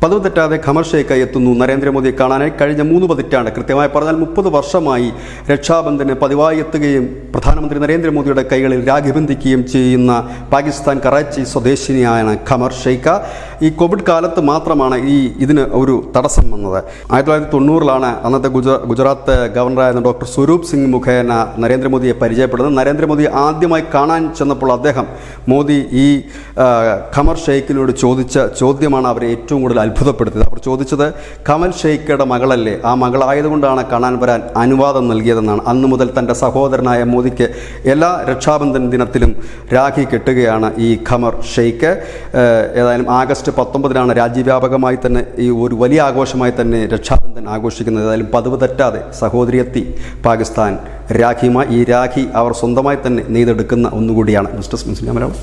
പതിവ് തെറ്റാതെ ഖമർ ഷെയ്ഖ് എത്തുന്നു നരേന്ദ്രമോദിയെ കാണാനായി. കഴിഞ്ഞ 3 പതിറ്റാണ്ട്, കൃത്യമായി പറഞ്ഞാൽ 30 വർഷമായി രക്ഷാബന്ധന് പതിവായി എത്തുകയും പ്രധാനമന്ത്രി നരേന്ദ്രമോദിയുടെ കൈകളിൽ രാഖി ബന്ധിക്കുകയും ചെയ്യുന്ന പാകിസ്ഥാൻ കറാച്ചി സ്വദേശിനിയാണ് ഖമർ ഷെയ്ഖ്. ഈ കോവിഡ് കാലത്ത് മാത്രമാണ് ഇതിന് ഒരു തടസ്സം വന്നത്. 1990-ലാണ് അന്നത്തെ ഗുജറാത്ത് ഗവർണറായിരുന്ന ഡോക്ടർ സ്വരൂപ് സിംഗ് മുഖേന നരേന്ദ്രമോദിയെ പരിചയപ്പെടുന്നത്. നരേന്ദ്രമോദിയെ ആദ്യമായി കാണാൻ ചെന്നപ്പോൾ മോദി ഈ ഖമർ ഷെയ്ഖിനോട് ചോദിച്ച ചോദ്യമാണ് അവരെ ഏറ്റവും കൂടുതൽ അത്ഭുതപ്പെടുത്തിയത്. അവർ ചോദിച്ചത്, കമൽ ഷെയ്ഖയുടെ മകളല്ലേ, ആ മകളായതുകൊണ്ടാണ് കാണാൻ വരാൻ അനുവാദം നൽകിയതെന്നാണ്. അന്നു മുതൽ തൻ്റെ സഹോദരനായ മോദിക്ക് എല്ലാ രക്ഷാബന്ധൻ ദിനത്തിലും രാഖി കെട്ടുകയാണ് ഈ ഖമർ ഷെയ്ഖ്. ഏതായാലും ആഗസ്റ്റ് 19-നാണ് രാജ്യവ്യാപകമായി തന്നെ ഈ ഒരു വലിയ ആഘോഷമായി തന്നെ രക്ഷാബന്ധൻ ആഘോഷിക്കുന്നത്. ഏതായാലും പതിവ് തെറ്റാതെ സഹോദരിയെത്തി പാകിസ്ഥാൻ രാഖിയുമായി. ഈ രാഖി അവർ സ്വന്തമായി തന്നെ നെയ്തെടുക്കുന്ന ഒന്നുകൂടിയാണ്. News desk Malayalam.